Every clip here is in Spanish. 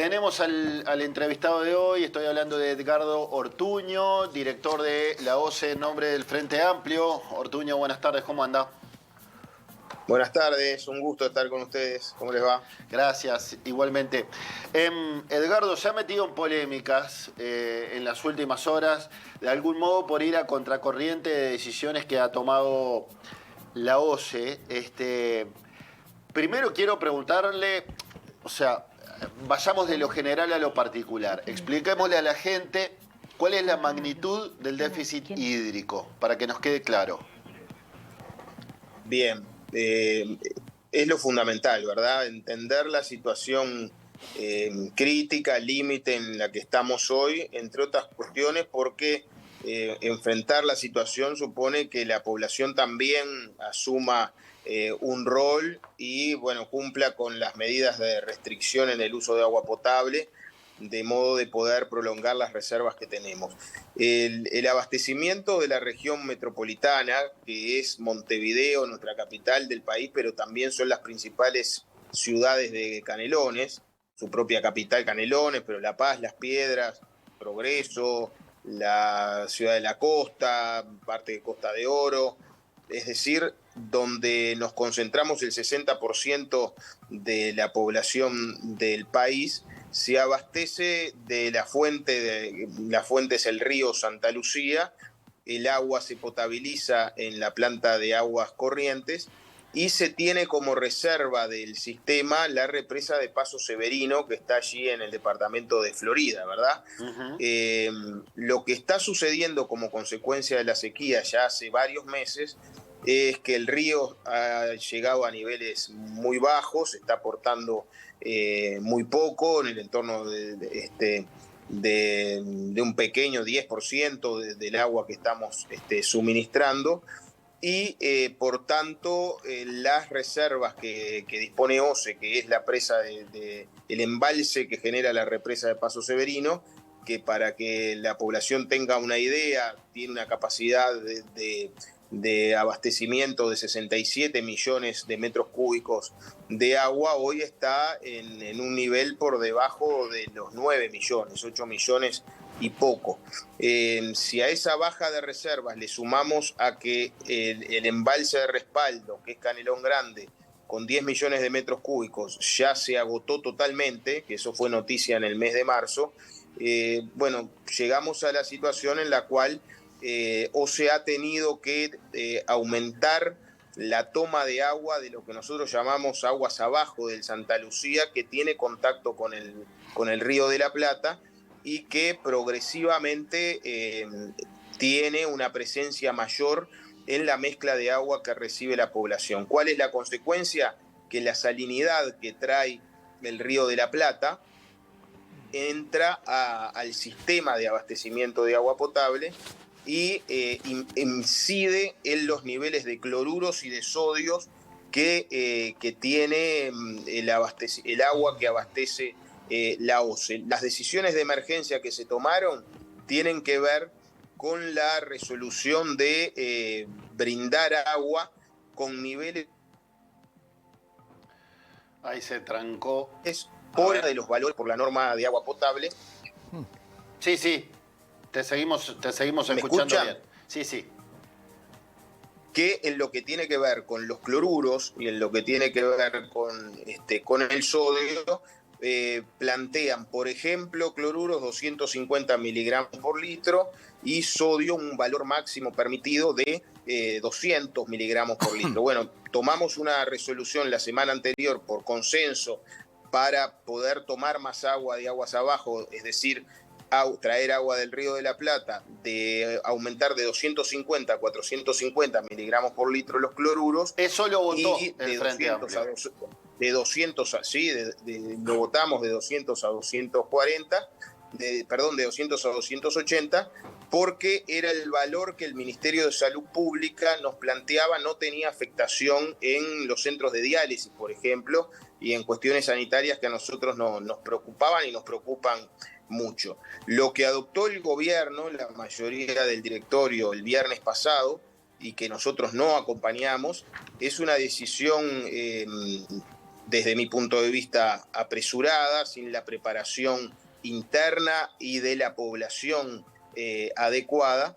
Tenemos al entrevistado de hoy, estoy hablando de Edgardo Ortuño, director de la OCE en nombre del Frente Amplio. Ortuño, buenas tardes, ¿cómo anda? Buenas tardes, un gusto estar con ustedes. ¿Cómo les va? Gracias, igualmente. Edgardo, se ha metido en polémicas en las últimas horas, de algún modo por ir a contracorriente de decisiones que ha tomado la OCE. Primero quiero preguntarle, o sea, vayamos de lo general a lo particular. Expliquémosle a la gente cuál es la magnitud del déficit hídrico, para que nos quede claro. Bien, es lo fundamental, ¿verdad? Entender la situación crítica, límite en la que estamos hoy, entre otras cuestiones, porque enfrentar la situación supone que la población también asuma un rol y, bueno, cumpla con las medidas de restricción en el uso de agua potable, de modo de poder prolongar las reservas que tenemos. El abastecimiento de la región metropolitana, que es Montevideo, nuestra capital del país, pero también son las principales ciudades de Canelones, su propia capital Canelones, pero La Paz, Las Piedras, Progreso, la ciudad de la costa, parte de Costa de Oro, es decir, donde nos concentramos el 60% de la población del país, se abastece de la fuente es el río Santa Lucía, el agua se potabiliza en la planta de aguas corrientes y se tiene como reserva del sistema la represa de Paso Severino, que está allí en el departamento de Florida, ¿verdad? Lo que está sucediendo como consecuencia de la sequía ya hace varios meses es que el río ha llegado a niveles muy bajos, está aportando muy poco, en el entorno de un pequeño 10% del agua que estamos suministrando. Y por tanto las reservas que dispone OCE, que es la presa el embalse que genera la represa de Paso Severino, que para que la población tenga una idea, tiene una capacidad de abastecimiento de 67 millones de metros cúbicos de agua, hoy está en un nivel por debajo de los 9 millones, 8 millones y poco. Si a esa baja de reservas le sumamos a que el embalse de respaldo, que es Canelón Grande, con 10 millones de metros cúbicos, ya se agotó totalmente, que eso fue noticia en el mes de marzo, bueno, llegamos a la situación en la cual OCE ha tenido que aumentar la toma de agua de lo que nosotros llamamos aguas abajo del Santa Lucía, que tiene contacto con el Río de la Plata y que progresivamente tiene una presencia mayor en la mezcla de agua que recibe la población. ¿Cuál es la consecuencia? Que la salinidad que trae el Río de la Plata entra al sistema de abastecimiento de agua potable y incide en los niveles de cloruros y de sodios que tiene el agua que abastece la OCE. Las decisiones de emergencia que se tomaron tienen que ver con la resolución de brindar agua con niveles... Ahí se trancó. Fuera de los valores por la norma de agua potable. Sí, sí, te seguimos escuchando escuchan? bien. Sí, sí. Que en lo que tiene que ver con los cloruros y en lo que tiene que ver con el sodio, plantean, por ejemplo, cloruros 250 miligramos por litro y sodio un valor máximo permitido de 200 miligramos por litro. Bueno, tomamos una resolución la semana anterior por consenso para poder tomar más agua de aguas abajo, es decir, traer agua del Río de la Plata, de aumentar de 250 a 450 miligramos por litro los cloruros. Eso lo votó y el Frente Amplio. Lo votamos de 200 a 240, de 200 a 280, porque era el valor que el Ministerio de Salud Pública nos planteaba, no tenía afectación en los centros de diálisis, por ejemplo, y en cuestiones sanitarias que a nosotros nos preocupaban y nos preocupan mucho. Lo que adoptó el gobierno, la mayoría del directorio, el viernes pasado, y que nosotros no acompañamos, es una decisión desde mi punto de vista, apresurada, sin la preparación interna y de la población adecuada,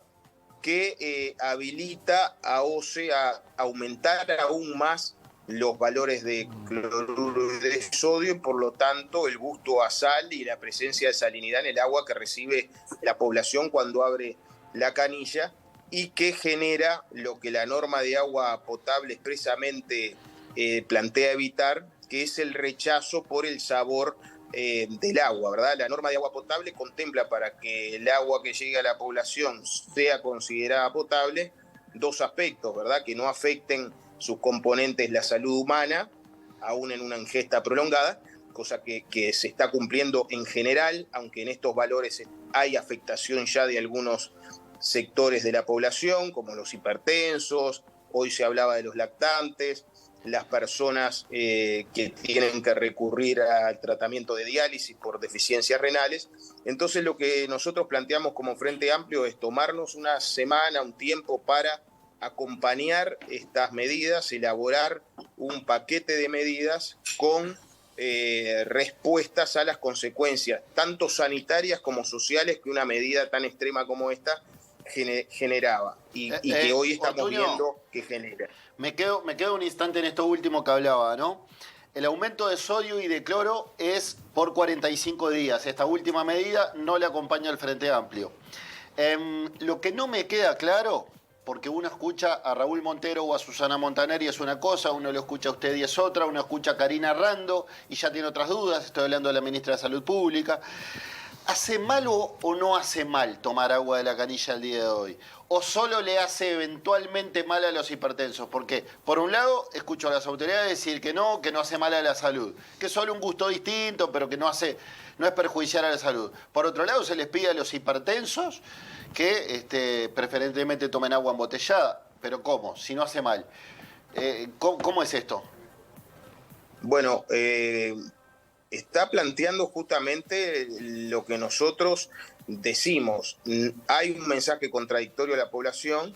que habilita a OCE a aumentar aún más los valores de cloruro de sodio y por lo tanto el gusto a sal y la presencia de salinidad en el agua que recibe la población cuando abre la canilla, y que genera lo que la norma de agua potable expresamente plantea evitar, que es el rechazo por el sabor del agua, ¿verdad? La norma de agua potable contempla, para que el agua que llegue a la población sea considerada potable, dos aspectos, ¿verdad? Que no afecten sus componentes la salud humana, aún en una ingesta prolongada, cosa que se está cumpliendo en general, aunque en estos valores hay afectación ya de algunos sectores de la población, como los hipertensos, hoy se hablaba de los lactantes, las personas que tienen que recurrir al tratamiento de diálisis por deficiencias renales. Entonces lo que nosotros planteamos como Frente Amplio es tomarnos una semana, un tiempo para acompañar estas medidas, elaborar un paquete de medidas con respuestas a las consecuencias, tanto sanitarias como sociales, que una medida tan extrema como esta generaba y que hoy estamos Ortuño, viendo que genera. Me quedo un instante en esto último que hablaba, ¿no? El aumento de sodio y de cloro es por 45 días. Esta última medida no le acompaña al Frente Amplio. Lo que no me queda claro, porque uno escucha a Raúl Montero o a Susana Montanari es una cosa, uno lo escucha a usted y es otra, uno escucha a Karina Rando y ya tiene otras dudas, estoy hablando de la ministra de Salud Pública. ¿Hace mal o no hace mal tomar agua de la canilla el día de hoy? ¿O solo le hace eventualmente mal a los hipertensos? Porque, por un lado, escucho a las autoridades decir que no hace mal a la salud, que es solo un gusto distinto, pero que no es perjudicial a la salud. Por otro lado, se les pide a los hipertensos que preferentemente tomen agua embotellada. ¿Pero cómo? Si no hace mal. ¿Cómo es esto? Bueno, está planteando justamente lo que nosotros decimos. Hay un mensaje contradictorio a la población,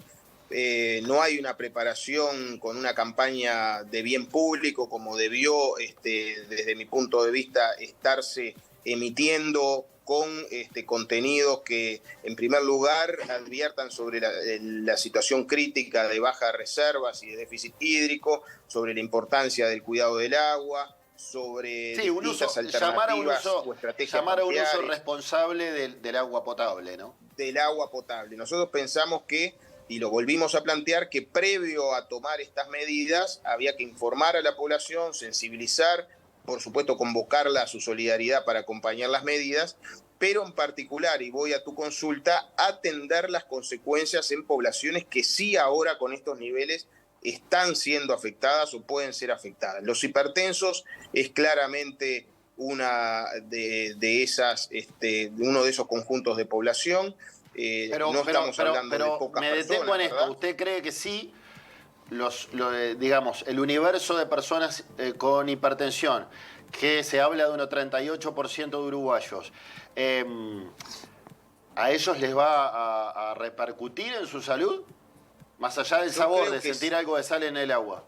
no hay una preparación con una campaña de bien público como debió, desde mi punto de vista, estarse emitiendo con contenidos que, en primer lugar, adviertan sobre la situación crítica de bajas reservas y de déficit hídrico, sobre la importancia del cuidado del agua, sobre distintas alternativas o estrategias. Llamar a un uso responsable del agua potable, ¿no? Del agua potable. Nosotros pensamos que, y lo volvimos a plantear, que previo a tomar estas medidas había que informar a la población, sensibilizar, por supuesto convocarla a su solidaridad para acompañar las medidas, pero en particular, y voy a tu consulta, atender las consecuencias en poblaciones que sí ahora con estos niveles están siendo afectadas o pueden ser afectadas. Los hipertensos es claramente una de esas, uno de esos conjuntos de población. No estamos hablando de pocas personas. Me detengo en esto. ¿Verdad? ¿Usted cree que sí, digamos, el universo de personas con hipertensión, que se habla de un 38% de uruguayos, a ellos les va a repercutir en su salud? Más allá del sabor, de sentir algo de sal en el agua.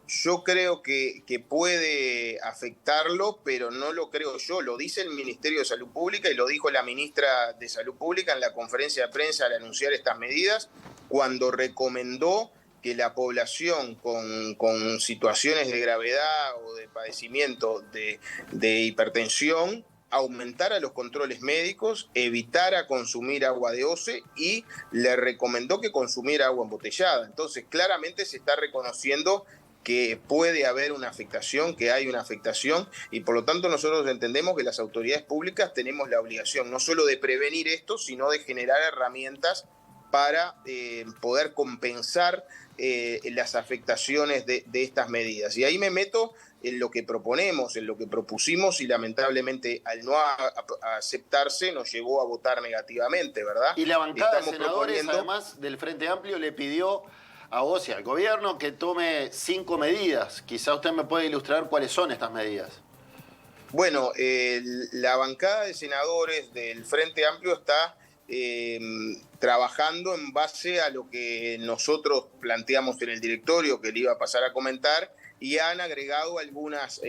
Yo creo que puede afectarlo, pero no lo creo yo. Lo dice el Ministerio de Salud Pública y lo dijo la ministra de Salud Pública en la conferencia de prensa al anunciar estas medidas, cuando recomendó que la población con situaciones de gravedad o de padecimiento de hipertensión aumentara los controles médicos, evitara consumir agua de OCE y le recomendó que consumiera agua embotellada. Entonces, claramente se está reconociendo que puede haber una afectación, que hay una afectación, y por lo tanto nosotros entendemos que las autoridades públicas tenemos la obligación no solo de prevenir esto, sino de generar herramientas para poder compensar las afectaciones de estas medidas. Y ahí me meto en lo que proponemos, en lo que propusimos, y lamentablemente al no aceptarse nos llevó a votar negativamente, ¿verdad? Y la bancada de senadores, además del Frente Amplio, le pidió a vos y al gobierno que tome 5 medidas. Quizá usted me puede ilustrar cuáles son estas medidas. Bueno, la bancada de senadores del Frente Amplio está trabajando en base a lo que nosotros planteamos en el directorio, que le iba a pasar a comentar, y han agregado algunas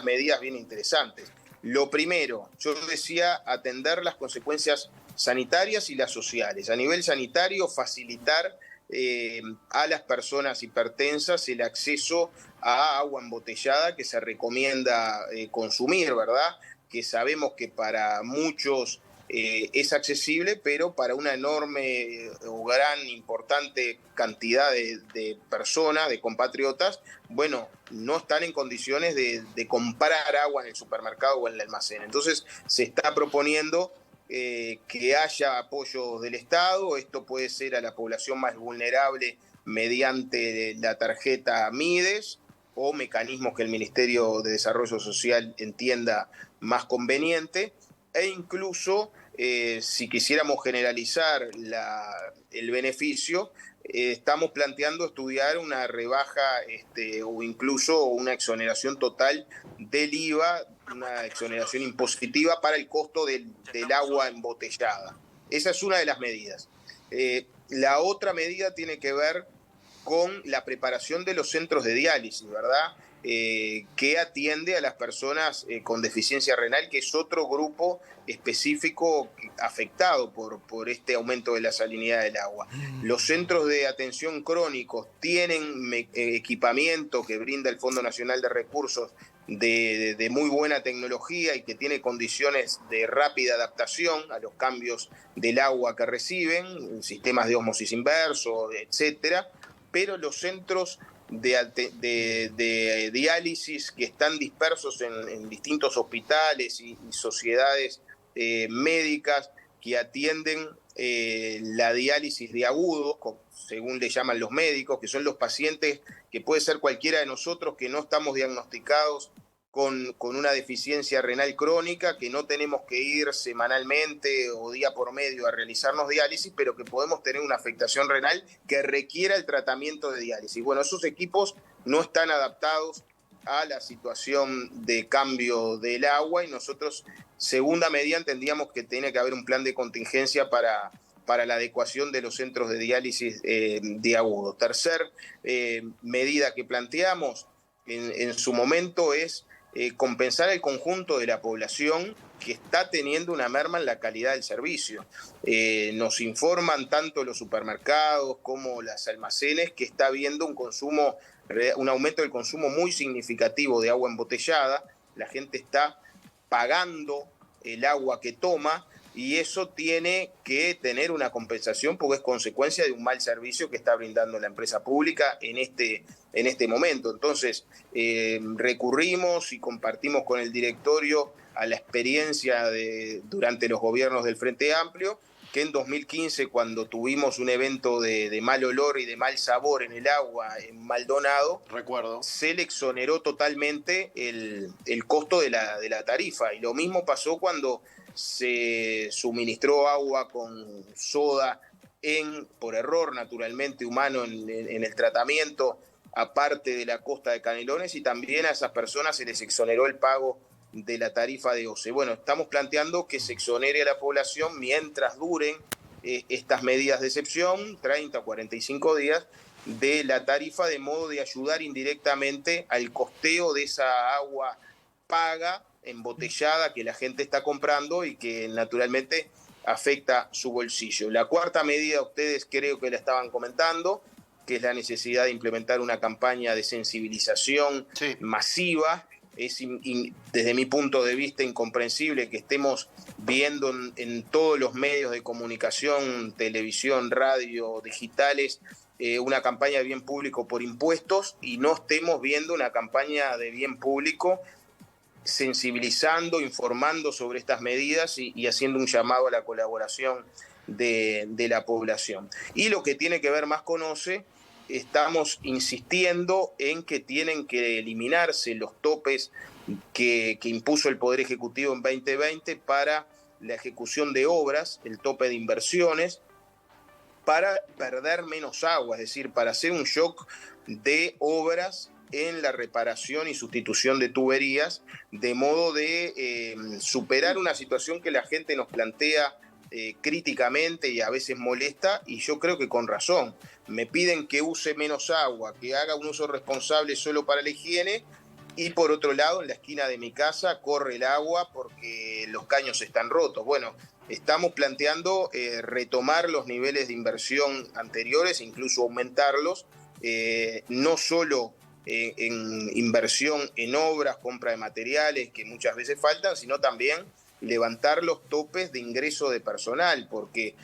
medidas bien interesantes. Lo primero, yo decía, atender las consecuencias sanitarias y las sociales. A nivel sanitario, facilitar a las personas hipertensas el acceso a agua embotellada que se recomienda consumir, ¿verdad? Que sabemos que para muchos es accesible, pero para una enorme o gran importante cantidad de personas, de compatriotas, bueno, no están en condiciones de comprar agua en el supermercado o en el almacén. Entonces se está proponiendo que haya apoyo del Estado. Esto puede ser a la población más vulnerable mediante la tarjeta Mides o mecanismos que el Ministerio de Desarrollo Social entienda más conveniente, e incluso si quisiéramos generalizar el beneficio, estamos planteando estudiar una rebaja o incluso una exoneración total del IVA, una exoneración impositiva para el costo del agua embotellada. Esa es una de las medidas. La otra medida tiene que ver con la preparación de los centros de diálisis, ¿verdad? Que atiende a las personas con deficiencia renal, que es otro grupo específico afectado por este aumento de la salinidad del agua. Los centros de atención crónicos tienen equipamiento que brinda el Fondo Nacional de Recursos de muy buena tecnología y que tiene condiciones de rápida adaptación a los cambios del agua que reciben, sistemas de ósmosis inverso, etcétera. Pero los centros de diálisis que están dispersos en distintos hospitales y sociedades médicas que atienden la diálisis de agudos, según le llaman los médicos, que son los pacientes que puede ser cualquiera de nosotros que no estamos diagnosticados con una deficiencia renal crónica, que no tenemos que ir semanalmente o día por medio a realizarnos diálisis, pero que podemos tener una afectación renal que requiera el tratamiento de diálisis. Bueno, esos equipos no están adaptados a la situación de cambio del agua y nosotros, segunda medida, entendíamos que tiene que haber un plan de contingencia para la adecuación de los centros de diálisis de agudo. Tercer medida que planteamos en su momento es compensar el conjunto de la población que está teniendo una merma en la calidad del servicio. Nos informan tanto los supermercados como los almacenes que está habiendo un aumento del consumo muy significativo de agua embotellada. La gente está pagando el agua que toma y eso tiene que tener una compensación porque es consecuencia de un mal servicio que está brindando la empresa pública en este momento. Entonces, recurrimos y compartimos con el directorio a la experiencia durante los gobiernos del Frente Amplio, que en 2015, cuando tuvimos un evento de mal olor y de mal sabor en el agua en Maldonado, recuerdo, se le exoneró totalmente el costo de la tarifa. Y lo mismo pasó cuando se suministró agua con soda por error naturalmente humano en el tratamiento, aparte de la costa de Canelones, y también a esas personas se les exoneró el pago de la tarifa de OCE. Bueno, estamos planteando que se exonere a la población mientras duren estas medidas de excepción, 30 o 45 días, de la tarifa, de modo de ayudar indirectamente al costeo de esa agua paga, embotellada, que la gente está comprando y que naturalmente afecta su bolsillo. La cuarta medida, ustedes creo que la estaban comentando, que es la necesidad de implementar una campaña de sensibilización masiva. Es desde mi punto de vista incomprensible que estemos viendo en todos los medios de comunicación, televisión, radio, digitales, una campaña de bien público por impuestos y no estemos viendo una campaña de bien público sensibilizando, informando sobre estas medidas y haciendo un llamado a la colaboración de la población. Y lo que tiene que ver más con OCE, estamos insistiendo en que tienen que eliminarse los topes que impuso el Poder Ejecutivo en 2020 para la ejecución de obras, el tope de inversiones, para perder menos agua, es decir, para hacer un shock de obras en la reparación y sustitución de tuberías, de modo de superar una situación que la gente nos plantea críticamente y a veces molesta, y yo creo que con razón. Me piden que use menos agua, que haga un uso responsable solo para la higiene, y por otro lado, en la esquina de mi casa corre el agua porque los caños están rotos. Bueno, estamos planteando retomar los niveles de inversión anteriores, incluso aumentarlos, no solo en inversión en obras, compra de materiales que muchas veces faltan, sino también levantar los topes de ingreso de personal, porque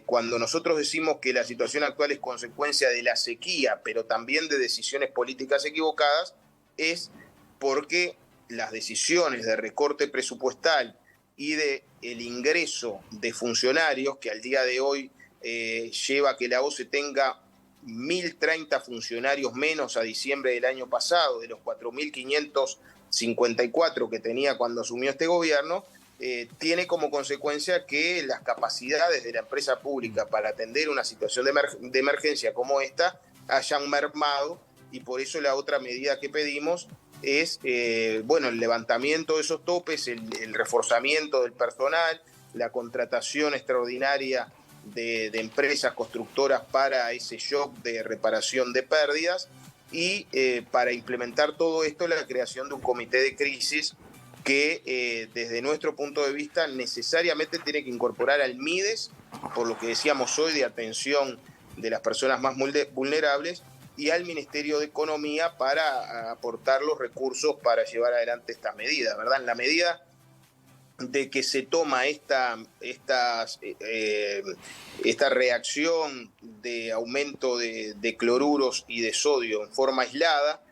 cuando nosotros decimos que la situación actual es consecuencia de la sequía, pero también de decisiones políticas equivocadas, es porque las decisiones de recorte presupuestal y de el ingreso de funcionarios, que al día de hoy lleva a que la OCE tenga 1.030 funcionarios menos a diciembre del año pasado, de los 4.554 que tenía cuando asumió este gobierno, tiene como consecuencia que las capacidades de la empresa pública para atender una situación de emergencia como esta hayan mermado, y por eso la otra medida que pedimos es el levantamiento de esos topes, el reforzamiento del personal, la contratación extraordinaria de empresas constructoras para ese shock de reparación de pérdidas, y para implementar todo esto, la creación de un comité de crisis que desde nuestro punto de vista necesariamente tiene que incorporar al MIDES, por lo que decíamos hoy, de atención de las personas más vulnerables, y al Ministerio de Economía para aportar los recursos para llevar adelante estas medidas, ¿verdad? En la medida de que se toma esta reacción de aumento de cloruros y de sodio en forma aislada,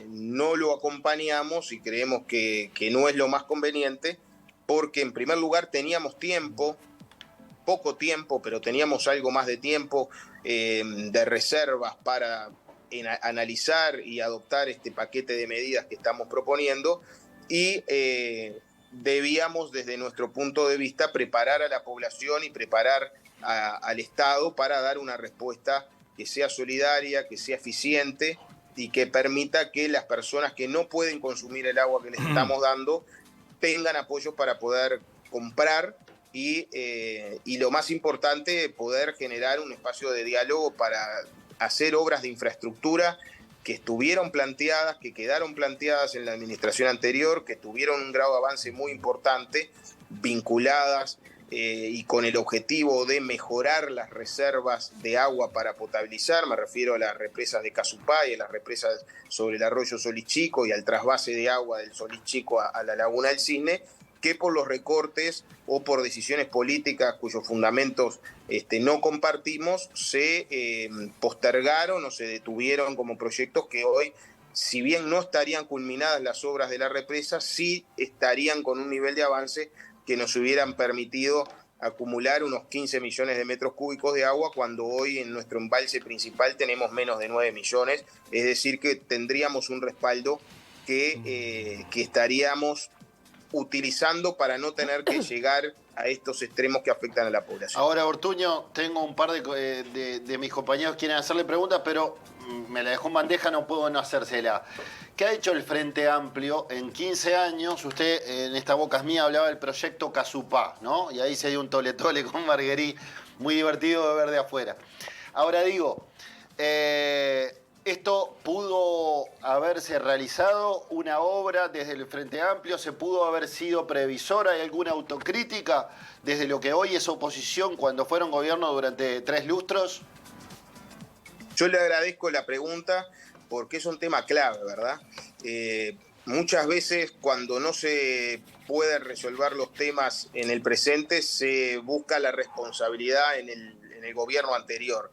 no lo acompañamos y creemos que no es lo más conveniente, porque en primer lugar teníamos tiempo, poco tiempo, pero teníamos algo más de tiempo de reservas para analizar y adoptar este paquete de medidas que estamos proponiendo, y debíamos, desde nuestro punto de vista, preparar a la población y preparar al Estado para dar una respuesta que sea solidaria, que sea eficiente y que permita que las personas que no pueden consumir el agua que les estamos dando tengan apoyo para poder comprar y lo más importante, poder generar un espacio de diálogo para hacer obras de infraestructura que estuvieron planteadas, que quedaron planteadas en la administración anterior, que tuvieron un grado de avance muy importante, vinculadas y con el objetivo de mejorar las reservas de agua para potabilizar. Me refiero a las represas de Casupay, a las represas sobre el arroyo Solís Chico y al trasvase de agua del Solís Chico a la laguna del Cisne, que por los recortes o por decisiones políticas cuyos fundamentos no compartimos, se postergaron o se detuvieron como proyectos que hoy, si bien no estarían culminadas las obras de la represa, sí estarían con un nivel de avance que nos hubieran permitido acumular unos 15 millones de metros cúbicos de agua, cuando hoy en nuestro embalse principal tenemos menos de 9 millones, es decir, que tendríamos un respaldo que estaríamos utilizando para no tener que llegar a estos extremos que afectan a la población. Ahora, Ortuño, tengo un par de mis compañeros que quieren hacerle preguntas, pero me la dejó en bandeja, no puedo no hacérsela. ¿Qué ha hecho el Frente Amplio en 15 años? Usted, en esta boca es mía, hablaba del proyecto Casupá, ¿no? Y ahí se dio un tole-tole con Marguerite, muy divertido de ver de afuera. Ahora digo, esto pudo haberse realizado una obra desde el Frente Amplio, se pudo haber sido previsora. ¿Hay alguna autocrítica desde lo que hoy es oposición cuando fueron gobierno durante 3 lustros? Yo le agradezco la pregunta porque es un tema clave, ¿verdad? Muchas veces cuando no se pueden resolver los temas en el presente, se busca la responsabilidad en el gobierno anterior.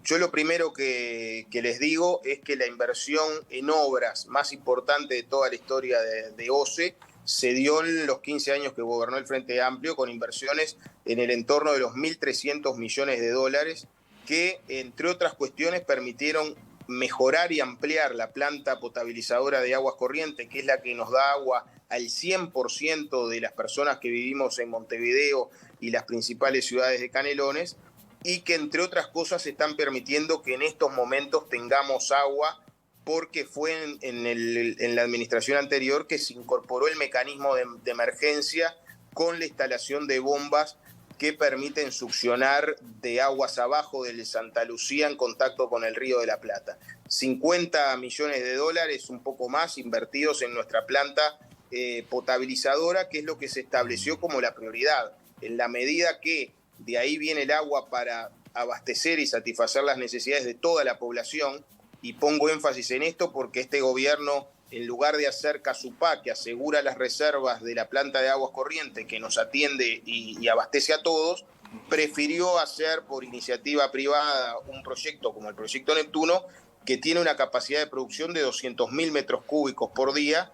Yo lo primero que les digo es que la inversión en obras más importante de toda la historia de OCE se dio en los 15 años que gobernó el Frente Amplio, con inversiones en el entorno de los 1.300 millones de dólares, que, entre otras cuestiones, permitieron mejorar y ampliar la planta potabilizadora de aguas corrientes, que es la que nos da agua al 100% de las personas que vivimos en Montevideo y las principales ciudades de Canelones, y que, entre otras cosas, están permitiendo que en estos momentos tengamos agua, porque fue en la administración anterior que se incorporó el mecanismo de emergencia con la instalación de bombas que permiten succionar de aguas abajo del Santa Lucía en contacto con el Río de la Plata. 50 millones de dólares, un poco más, invertidos en nuestra planta potabilizadora, que es lo que se estableció como la prioridad. En la medida que de ahí viene el agua para abastecer y satisfacer las necesidades de toda la población, y pongo énfasis en esto porque este gobierno, en lugar de hacer Casupá, que asegura las reservas de la planta de aguas corrientes, que nos atiende y abastece a todos, prefirió hacer por iniciativa privada un proyecto como el Proyecto Neptuno, que tiene una capacidad de producción de 200.000 metros cúbicos por día,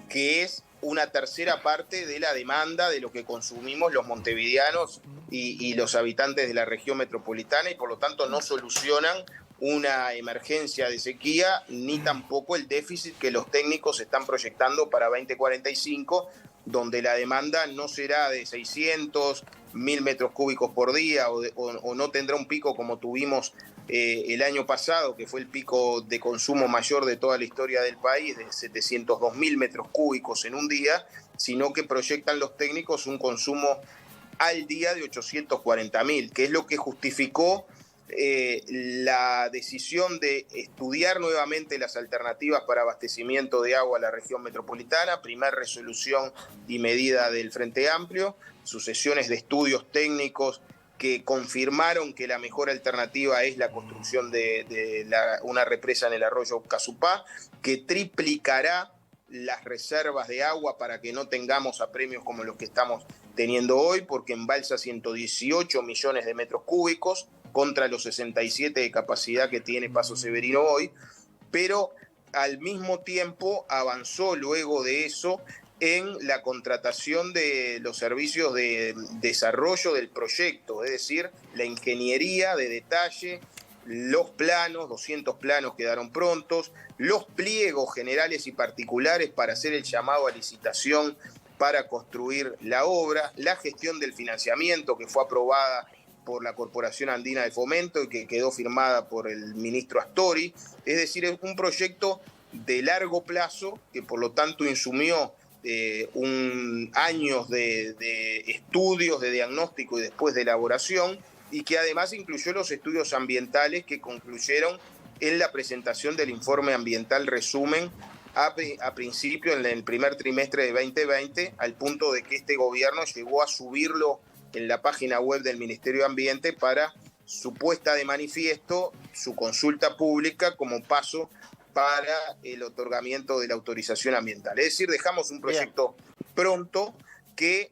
que es una tercera parte de la demanda de lo que consumimos los montevideanos y los habitantes de la región metropolitana, y por lo tanto no solucionan una emergencia de sequía ni tampoco el déficit que los técnicos están proyectando para 2045, donde la demanda no será de 600.000 metros cúbicos por día o no tendrá un pico como tuvimos el año pasado, que fue el pico de consumo mayor de toda la historia del país, de 702.000 metros cúbicos en un día, sino que proyectan los técnicos un consumo al día de 840.000, que es lo que justificó la decisión de estudiar nuevamente las alternativas para abastecimiento de agua a la región metropolitana, primer resolución y medida del Frente Amplio, sucesiones de estudios técnicos que confirmaron que la mejor alternativa es la construcción de una represa en el arroyo Casupá, que triplicará las reservas de agua para que no tengamos apremios como los que estamos teniendo hoy, porque embalsa 118 millones de metros cúbicos contra los 67 de capacidad que tiene Paso Severino hoy, pero al mismo tiempo avanzó luego de eso en la contratación de los servicios de desarrollo del proyecto, es decir, la ingeniería de detalle, los planos, 200 planos quedaron prontos, los pliegos generales y particulares para hacer el llamado a licitación para construir la obra, la gestión del financiamiento que fue aprobada por la Corporación Andina de Fomento y que quedó firmada por el ministro Astori. Es decir, es un proyecto de largo plazo que por lo tanto insumió años de estudios, de diagnóstico y después de elaboración, y que además incluyó los estudios ambientales que concluyeron en la presentación del informe ambiental resumen a principio, en el primer trimestre de 2020, al punto de que este gobierno llegó a subirlo en la página web del Ministerio de Ambiente para su puesta de manifiesto, su consulta pública como paso para el otorgamiento de la autorización ambiental. Es decir, dejamos un proyecto pronto que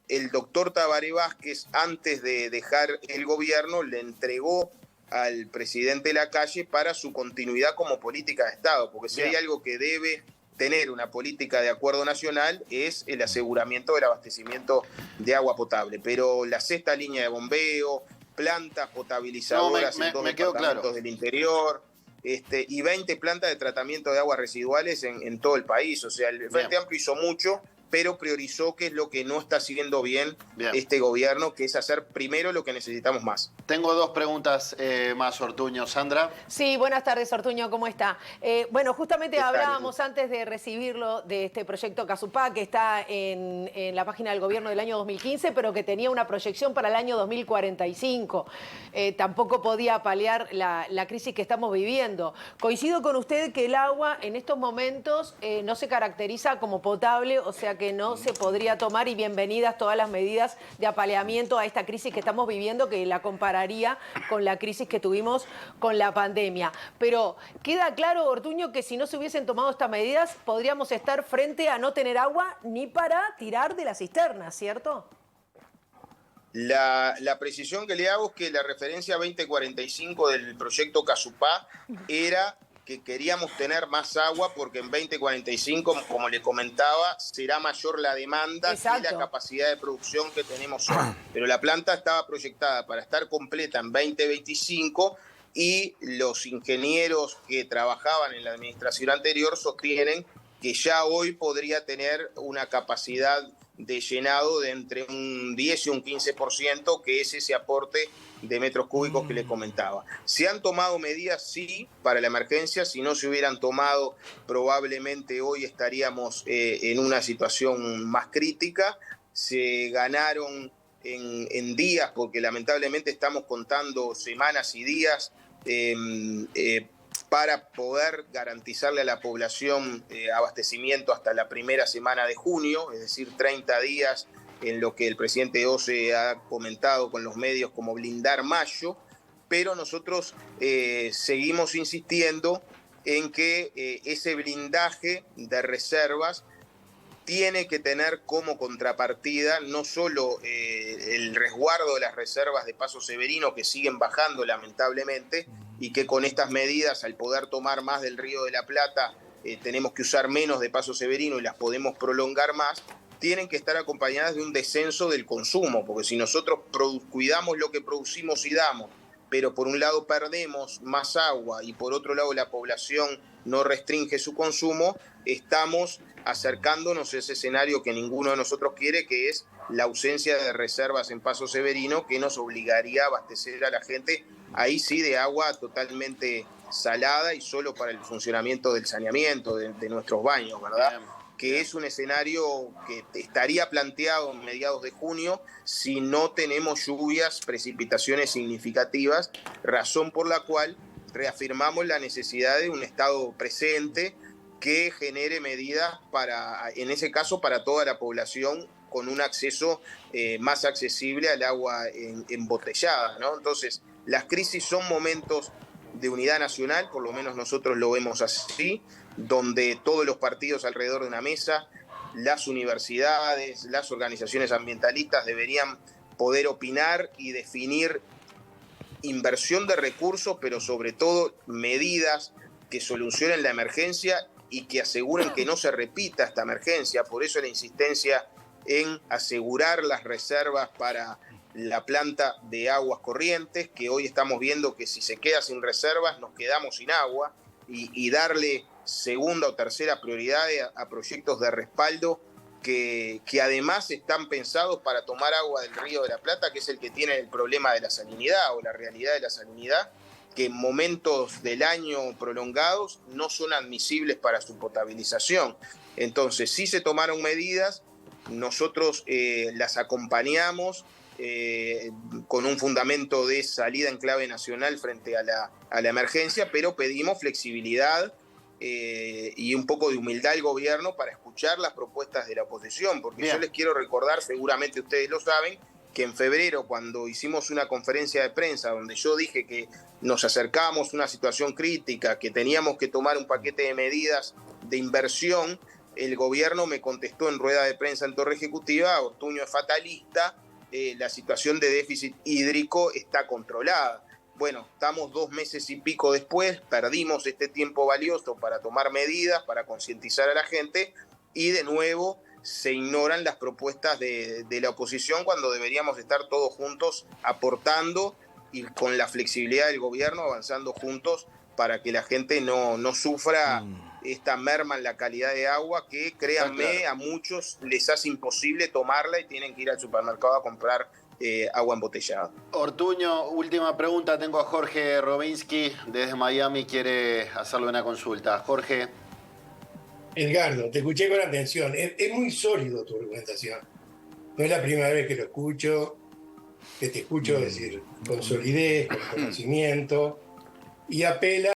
el doctor Tabaré Vázquez, antes de dejar el gobierno, le entregó al presidente Lacalle para su continuidad como política de Estado, porque si hay algo que debe tener una política de acuerdo nacional es el aseguramiento del abastecimiento de agua potable. Pero la sexta línea de bombeo, plantas potabilizadoras en 2 departamentos del interior, y 20 plantas de tratamiento de aguas residuales en todo el país. O sea, el Frente Amplio hizo mucho, pero priorizó, que es lo que no está siguiendo bien este gobierno, que es hacer primero lo que necesitamos más. Tengo dos preguntas más, Ortuño. Sandra. Sí, buenas tardes, Ortuño, ¿cómo está? Bueno, justamente hablábamos antes de recibirlo de este proyecto Casupá, que está en la página del gobierno del año 2015, pero que tenía una proyección para el año 2045. Tampoco podía paliar la crisis que estamos viviendo. Coincido con usted que el agua en estos momentos no se caracteriza como potable, o sea que no se podría tomar, y bienvenidas todas las medidas de apaleamiento a esta crisis que estamos viviendo, que la compararía con la crisis que tuvimos con la pandemia. Pero queda claro, Ortuño, que si no se hubiesen tomado estas medidas, podríamos estar frente a no tener agua ni para tirar de la cisterna, ¿cierto? La precisión que le hago es que la referencia 2045 del proyecto Casupá era que queríamos tener más agua porque en 2045, como le comentaba, será mayor la demanda que la capacidad de producción que tenemos hoy. Pero la planta estaba proyectada para estar completa en 2025 y los ingenieros que trabajaban en la administración anterior sostienen que ya hoy podría tener una capacidad de llenado de entre un 10 y un 15%, que es ese aporte de metros cúbicos que le comentaba. ¿Se han tomado medidas? Sí, para la emergencia. Si no se hubieran tomado, probablemente hoy estaríamos en una situación más crítica. Se ganaron en días, porque lamentablemente estamos contando semanas y días para poder garantizarle a la población abastecimiento hasta la primera semana de junio, es decir, 30 días en lo que el presidente OCE ha comentado con los medios como blindar mayo, pero nosotros seguimos insistiendo en que ese blindaje de reservas tiene que tener como contrapartida no solo el resguardo de las reservas de Paso Severino, que siguen bajando lamentablemente, y que con estas medidas, al poder tomar más del Río de la Plata, tenemos que usar menos de Paso Severino y las podemos prolongar más, tienen que estar acompañadas de un descenso del consumo, porque si nosotros cuidamos lo que producimos y damos, pero por un lado perdemos más agua y por otro lado la población no restringe su consumo, estamos acercándonos a ese escenario que ninguno de nosotros quiere, que es la ausencia de reservas en Paso Severino, que nos obligaría a abastecer a la gente, ahí sí, de agua totalmente salada y solo para el funcionamiento del saneamiento de nuestros baños, ¿verdad? Que es un escenario que estaría planteado en mediados de junio si no tenemos lluvias, precipitaciones significativas, razón por la cual reafirmamos la necesidad de un Estado presente que genere medidas para, en ese caso, para toda la población con un acceso más accesible al agua embotellada, ¿no? Entonces, las crisis son momentos de unidad nacional, por lo menos nosotros lo vemos así, donde todos los partidos alrededor de una mesa, las universidades, las organizaciones ambientalistas deberían poder opinar y definir inversión de recursos, pero sobre todo medidas que solucionen la emergencia y que aseguren que no se repita esta emergencia. Por eso la insistencia en asegurar las reservas para la planta de aguas corrientes, que hoy estamos viendo que si se queda sin reservas nos quedamos sin agua, y darle segunda o tercera prioridad a proyectos de respaldo que además están pensados para tomar agua del Río de la Plata, que es el que tiene el problema de la salinidad o la realidad de la salinidad, que en momentos del año prolongados no son admisibles para su potabilización. Entonces, sí se tomaron medidas, nosotros las acompañamos con un fundamento de salida en clave nacional frente a la emergencia, pero pedimos flexibilidad y un poco de humildad al gobierno para escuchar las propuestas de la oposición, porque Bien. Yo les quiero recordar, seguramente ustedes lo saben, que en febrero, cuando hicimos una conferencia de prensa donde yo dije que nos acercábamos a una situación crítica, que teníamos que tomar un paquete de medidas de inversión, el gobierno me contestó en rueda de prensa en Torre Ejecutiva: Ortuño es fatalista, la situación de déficit hídrico está controlada. Bueno, estamos 2 meses y pico después, perdimos este tiempo valioso para tomar medidas, para concientizar a la gente, y de nuevo se ignoran las propuestas de la oposición cuando deberíamos estar todos juntos aportando y con la flexibilidad del gobierno avanzando juntos para que la gente no sufra esta merma en la calidad de agua que, créanme, claro, a muchos les hace imposible tomarla y tienen que ir al supermercado a comprar agua embotellada. Ortuño, última pregunta. Tengo a Jorge Robinsky desde Miami, quiere hacerle una consulta. Jorge. Edgardo, te escuché con atención. Es muy sólido tu argumentación. No es la primera vez que lo escucho, que te escucho decir con solidez, con conocimiento, y apela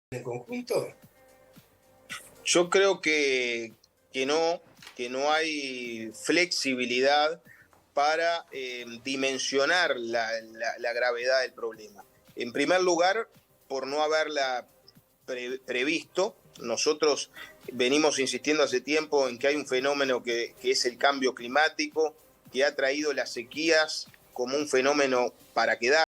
en conjunto. Yo creo que no hay flexibilidad para dimensionar la gravedad del problema. En primer lugar, por no haberla previsto, nosotros venimos insistiendo hace tiempo en que hay un fenómeno que es el cambio climático, que ha traído las sequías como un fenómeno para quedar.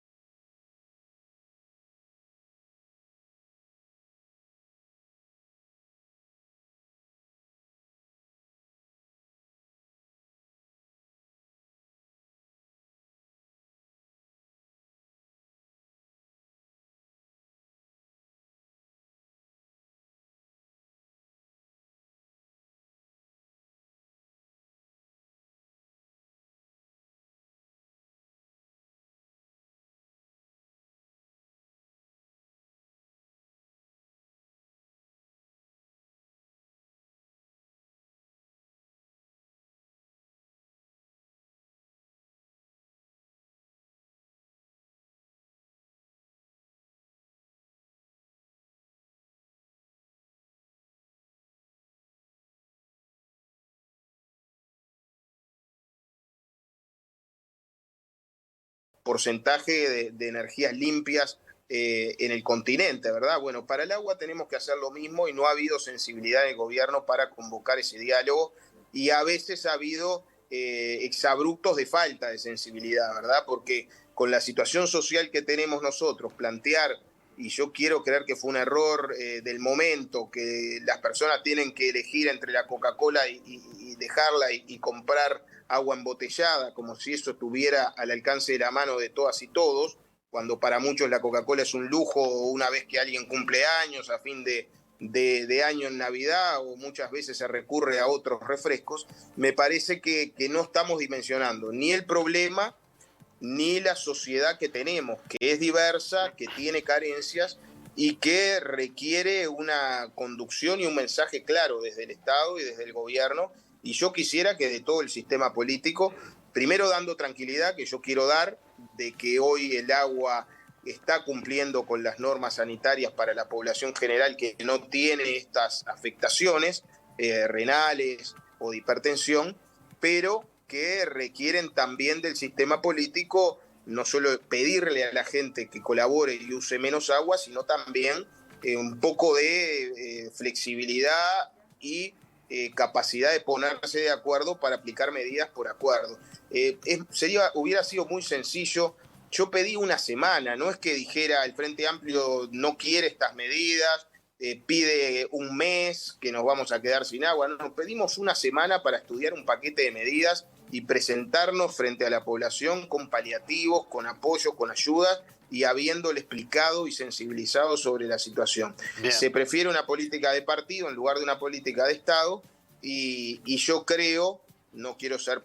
porcentaje de energías limpias en el continente, ¿verdad? Bueno, para el agua tenemos que hacer lo mismo y no ha habido sensibilidad del gobierno para convocar ese diálogo y a veces ha habido exabruptos de falta de sensibilidad, ¿verdad? Porque con la situación social que tenemos nosotros, plantear, y yo quiero creer que fue un error del momento, que las personas tienen que elegir entre la Coca-Cola y dejarla y comprar agua embotellada, como si eso estuviera al alcance de la mano de todas y todos, cuando para muchos la Coca-Cola es un lujo una vez que alguien cumple años, a fin de año en Navidad, o muchas veces se recurre a otros refrescos. Me parece que no estamos dimensionando ni el problema ni la sociedad que tenemos, que es diversa, que tiene carencias y que requiere una conducción y un mensaje claro desde el Estado y desde el gobierno. Y yo quisiera que de todo el sistema político, primero dando tranquilidad, que yo quiero dar, de que hoy el agua está cumpliendo con las normas sanitarias para la población general que no tiene estas afectaciones renales o de hipertensión, pero que requieren también del sistema político no solo pedirle a la gente que colabore y use menos agua, sino también un poco de flexibilidad y capacidad de ponerse de acuerdo para aplicar medidas por acuerdo. Hubiera sido muy sencillo. Yo pedí una semana, no es que dijera el Frente Amplio no quiere estas medidas, pide un mes que nos vamos a quedar sin agua. No, pedimos una semana para estudiar un paquete de medidas y presentarnos frente a la población con paliativos, con apoyo, con ayudas y habiéndole explicado y sensibilizado sobre la situación. Bien. Se prefiere una política de partido en lugar de una política de Estado y yo creo, no quiero ser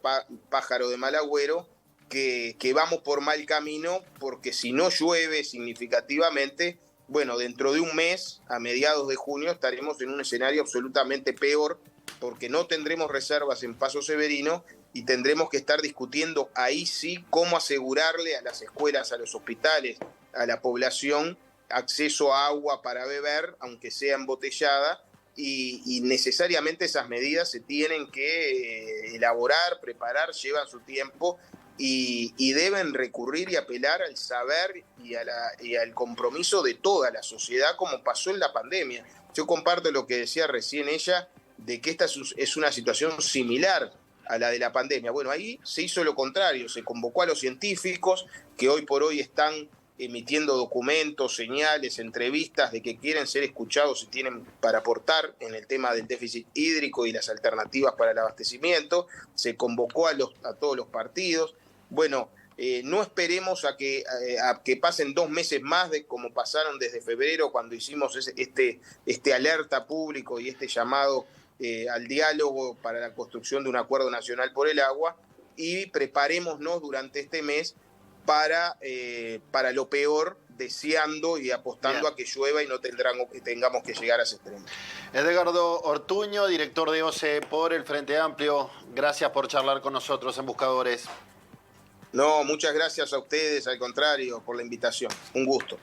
pájaro de mal agüero, que vamos por mal camino, porque si no llueve significativamente, bueno, dentro de un mes, a mediados de junio, estaremos en un escenario absolutamente peor, porque no tendremos reservas en Paso Severino y tendremos que estar discutiendo ahí sí cómo asegurarle a las escuelas, a los hospitales, a la población acceso a agua para beber, aunque sea embotellada, y necesariamente esas medidas se tienen que elaborar, preparar, llevan su tiempo y deben recurrir y apelar al saber y al compromiso de toda la sociedad, como pasó en la pandemia. Yo comparto lo que decía recién ella, de que esta es una situación similar a la de la pandemia. Bueno, ahí se hizo lo contrario, se convocó a los científicos que hoy por hoy están emitiendo documentos, señales, entrevistas de que quieren ser escuchados y tienen para aportar en el tema del déficit hídrico y las alternativas para el abastecimiento. Se convocó a todos los partidos. Bueno, no esperemos a que pasen 2 meses más de como pasaron desde febrero cuando hicimos este alerta público y este llamado al diálogo para la construcción de un acuerdo nacional por el agua, y preparémonos durante este mes para lo peor, deseando y apostando a que llueva y no tengamos que llegar a ese extremo. Edgardo Ortuño, director de OCE por el Frente Amplio, gracias por charlar con nosotros en Buscadores. No, muchas gracias a ustedes, al contrario, por la invitación. Un gusto.